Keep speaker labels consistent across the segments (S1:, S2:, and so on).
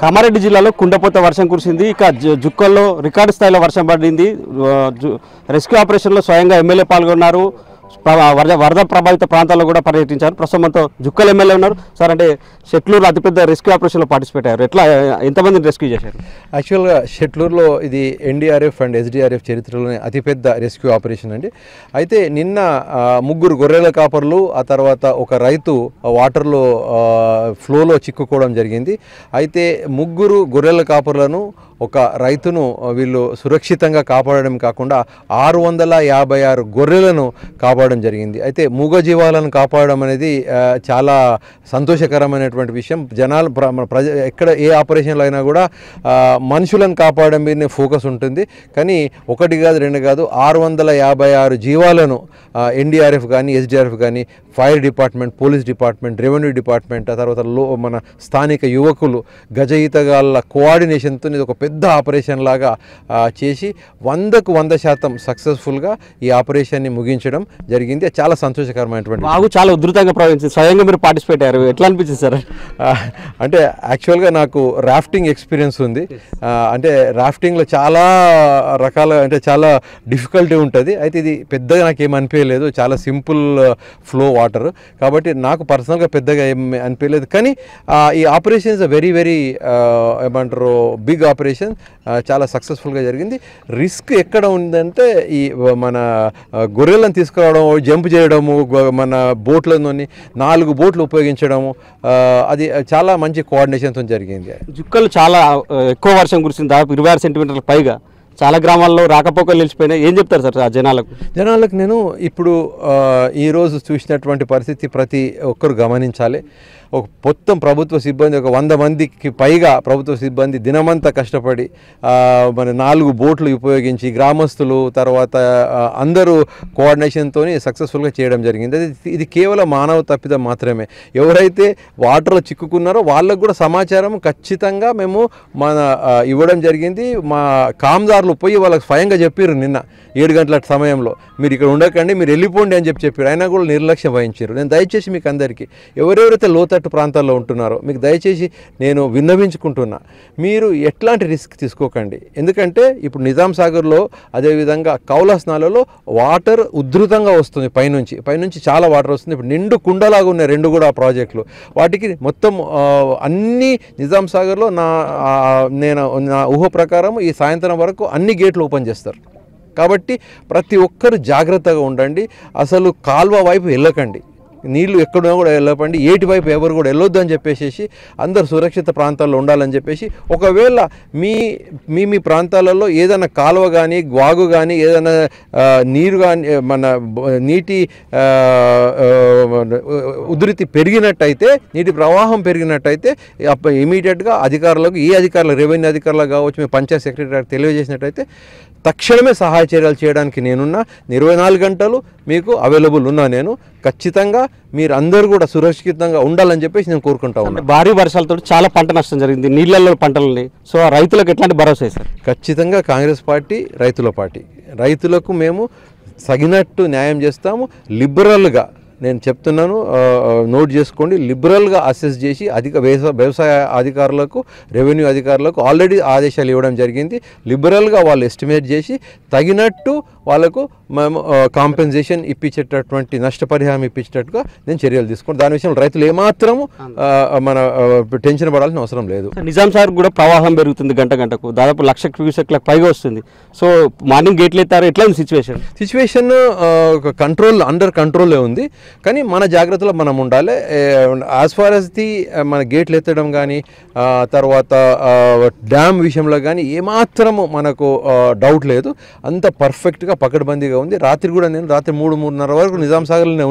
S1: కామారెడ్డి జిల్లాలో కుండపోత వర్షం కురిసింది. ఇక జుక్కల్లో రికార్డు స్థాయిలో వర్షం పడింది. రెస్క్యూ ఆపరేషన్లో స్వయంగా ఎమ్మెల్యే పాల్గొన్నారు. వరద ప్రభావిత ప్రాంతాల్లో కూడా పర్యటించారు. ప్రస్తుతం మనతో జుక్కల్ ఎమ్మెల్యే ఉన్నారు. సార్, అంటే షెట్లూరులో అతిపెద్ద రెస్క్యూ ఆపరేషన్లో పార్టిసిపేట్ అయ్యారు. ఎంతమందిని రెస్క్యూ చేశారు?
S2: యాక్చువల్గా షెట్లూరులో ఇది ఎన్డీఆర్ఎఫ్ అండ్ ఎస్డీఆర్ఎఫ్ చరిత్రలోనే అతిపెద్ద రెస్క్యూ ఆపరేషన్ అండి. అయితే నిన్న 3 గొర్రెల కాపర్లు, ఆ తర్వాత ఒక రైతు వాటర్లో ఫ్లోలో చిక్కుకోవడం జరిగింది. అయితే 3 గొర్రెల కాపర్లను, ఒక రైతును వీళ్ళు సురక్షితంగా కాపాడడం కాకుండా 656 గొర్రెలను కాపాడడం జరిగింది. అయితే మూగజీవాలను కాపాడడం అనేది చాలా సంతోషకరమైనటువంటి విషయం. జనాలు ఎక్కడ ఏ ఆపరేషన్లో అయినా కూడా మనుషులను కాపాడడం మీదనే ఫోకస్ ఉంటుంది. కానీ 1 కాదు 2 కాదు 656 జీవాలను ఎన్డీఆర్ఎఫ్ కానీ, ఎస్డీఆర్ఎఫ్ కానీ, fire department, police department, revenue department, ఆ తర్వాత మన స్థానిక యువకులు, గజ ఈతగాళ్ళ కోఆర్డినేషన్తో ఇది ఒక పెద్ద ఆపరేషన్ లాగా చేసి 100% సక్సెస్ఫుల్గా ఈ ఆపరేషన్ని ముగించడం జరిగింది. చాలా సంతోషకరమైనటువంటి
S1: చాలా ఉధృతంగా ప్రవహించింది. స్వయంగా మీరు పార్టిసిపేట్ అయ్యారు. ఎట్లా అనిపించింది సార్?
S2: అంటే యాక్చువల్గా నాకు రాఫ్టింగ్ ఎక్స్పీరియన్స్ ఉంది. అంటే రాఫ్టింగ్లో చాలా రకాల, అంటే చాలా డిఫికల్టీ ఉంటుంది. అయితే ఇది పెద్దగా నాకు ఏం అనిపించలేదు. చాలా సింపుల్ ఫ్లో వాటర్ కాబట్టి నాకు పర్సనల్గా పెద్దగా ఏం అనిపించలేదు. కానీ ఈ ఆపరేషన్ ఇస్ వెరీ ఏమంటారు బిగ్ ఆపరేషన్. చాలా సక్సెస్ఫుల్గా జరిగింది. రిస్క్ ఎక్కడ ఉందంటే ఈ మన గొర్రెలను తీసుకురావడం, జంప్ చేయడము, మన బోట్లలోని 4 బోట్లు ఉపయోగించడము, అది చాలా మంచి కోఆర్డినేషన్తో జరిగింది.
S1: జుక్కలు చాలా ఎక్కువ వర్షం కురిసింది. దాదాపు 26 సెంటీమీటర్ల పైగా. చాలా గ్రామాల్లో రాకపోకలు నిలిచిపోయినాయి. ఏం చెప్తారు సార్ ఆ జనాలకు?
S2: నేను ఇప్పుడు ఈరోజు చూసినటువంటి పరిస్థితి ప్రతి ఒక్కరు గమనించాలి. మొత్తం ప్రభుత్వ సిబ్బంది ఒక 100 మందికి పైగా ప్రభుత్వ సిబ్బంది దినమంతా కష్టపడి మన 4 బోట్లు ఉపయోగించి గ్రామస్తులు, తర్వాత అందరూ కోఆర్డినేషన్తో సక్సెస్ఫుల్గా చేయడం జరిగింది. ఇది కేవలం మానవ తప్పిదం మాత్రమే. ఎవరైతే వాటర్లో చిక్కుకున్నారో వాళ్ళకు కూడా సమాచారం ఖచ్చితంగా మేము ఇవ్వడం జరిగింది. మా కామ్దారులు పోయి వాళ్ళకి స్వయంగా చెప్పారు నిన్న 7 గంటల సమయంలో, మీరు ఇక్కడ ఉండకండి, మీరు వెళ్ళిపోండి అని చెప్పారు. అయినా కూడా నిర్లక్ష్యం వహించారు. నేను దయచేసి మీకు అందరికీ, ఎవరెవరైతే లోతట్టు ప్రాంతాల్లో ఉంటున్నారో మీకు దయచేసి నేను విన్నవించుకుంటున్నా, మీరు ఎట్లాంటి రిస్క్ తీసుకోకండి. ఎందుకంటే ఇప్పుడు నిజాం సాగర్లో, అదేవిధంగా కౌలాస్నాలలో వాటర్ ఉధృతంగా వస్తుంది. పైనుంచి చాలా వాటర్ వస్తుంది. ఇప్పుడు నిండు కుండలాగా ఉన్నాయి 2 కూడా ప్రాజెక్టులు. వాటికి మొత్తం అన్ని నిజాం సాగర్లో నా ఊహ ప్రకారం ఈ సాయంత్రం వరకు అన్ని గేట్లు ఓపెన్ చేస్తారు. కాబట్టి ప్రతి ఒక్కరు జాగ్రత్తగా ఉండండి. అసలు కాల్వ వైపు వెళ్ళకండి, నీళ్లు ఎక్కడో కూడా వెళ్ళకండి, ఏటి వైపు ఎవరు కూడా వెళ్ళొద్దు అని చెప్పేసి అందరు సురక్షిత ప్రాంతాల్లో ఉండాలని చెప్పేసి, ఒకవేళ మీ ప్రాంతాలలో ఏదైనా కాలువ కానీ, వాగు కానీ, ఏదైనా నీరు కానీ, మన నీటి ఉధృతి పెరిగినట్టయితే, నీటి ప్రవాహం పెరిగినట్టయితే ఇమీడియట్గా అధికారులకు, ఏ అధికారులకు, రెవెన్యూ అధికారులకు కావచ్చు, మీ పంచాయత్ సెక్రటరీ తెలియజేసినట్టయితే తక్షణమే సహాయ చర్యలు చేయడానికి నేనున్నా. 24 గంటలు మీకు అవైలబుల్ ఉన్నా. నేను ఖచ్చితంగా మీరు అందరూ కూడా సురక్షితంగా ఉండాలని చెప్పేసి నేను కోరుకుంటా ఉన్నాను.
S1: భారీ వర్షాలతో చాలా పంట నష్టం జరిగింది, నీళ్ళల్లో పంటలని. సో రైతులకు ఎట్లాంటి భరోసా సార్?
S2: ఖచ్చితంగా కాంగ్రెస్ పార్టీ రైతుల పార్టీ. రైతులకు మేము తగినట్టు న్యాయం చేస్తాము. లిబరల్గా నేను చెప్తున్నాను, నోట్ చేసుకోండి, లిబరల్గా అసెస్ చేసి వ్యవసాయ అధికారులకు, రెవెన్యూ అధికారులకు ఆల్రెడీ ఆదేశాలు ఇవ్వడం జరిగింది. లిబరల్గా వాళ్ళు ఎస్టిమేట్ చేసి తగినట్టు వాళ్ళకు మేము కాంపెన్సేషన్ ఇప్పించేటటువంటి, నష్టపరిహారం ఇప్పించేటట్టుగా నేను చర్యలు తీసుకుంటాను. దాని విషయంలో రైతులు ఏమాత్రము మన టెన్షన్ పడాల్సిన అవసరం లేదు.
S1: నిజాం సాగర్ కూడా ప్రవాహం పెరుగుతుంది, గంటకు దాదాపు 1,00,000 క్యూసెక్లకు పైగా వస్తుంది. సో మార్నింగ్ గేట్లు ఎత్తారు, ఎట్లా ఉంది సిచ్యువేషన్?
S2: అండర్ కంట్రోల్లో ఉంది. కానీ మన జాగ్రత్తలో మనం ఉండాలి. యాజ్ ఫార్ యాజ్ మన గేట్లు ఎత్తడం కానీ, తర్వాత డ్యామ్ విషయంలో కానీ ఏమాత్రము మనకు డౌట్ లేదు. అంత పర్ఫెక్ట్గా పకడ్బందీగా ఉంది. రాత్రి 3:30 వరకు నిజాం సాగర్లోనే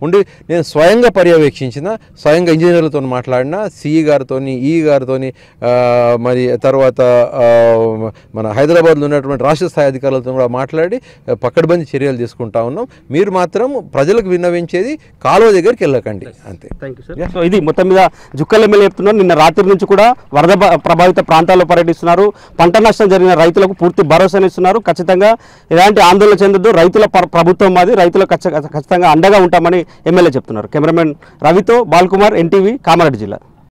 S2: ఉండి నేను స్వయంగా పర్యవేక్షించిన, స్వయంగా ఇంజనీర్లతో మాట్లాడిన, సిఈ గారితో, ఈ గారితో, మరి తర్వాత మన హైదరాబాద్లో ఉన్నటువంటి రాష్ట్ర స్థాయి అధికారులతో కూడా మాట్లాడి పకడ్బందీ చర్యలు తీసుకుంటా ఉన్నాం. మీరు మాత్రం ప్రజలకు విన్నవించేది కాలువ దగ్గరికి వెళ్ళకండి, అంతే.
S1: Thank you sir. సో ఇది మొత్తం మీద జుక్కల్ ఎమ్మెల్యే చెప్తున్నారు. నిన్న రాత్రి నుంచి కూడా వరద ప్రభావిత ప్రాంతాల్లో పర్యటిస్తున్నారు. పంట నష్టం జరిగిన రైతులకు పూర్తి భరోసానిస్తున్నారు. ఖచ్చితంగా ఎలాంటి ఆందోళన చెందొద్దు, రైతుల ప్రభుత్వం మాది, రైతులకు ఖచ్చితంగా అండగా ఉంటామని ఎమ్మెల్యే చెప్తున్నారు. కెమెరామెన్ రవితో బాల్కుమార్, ఎన్టీవీ, కామారెడ్డి జిల్లా.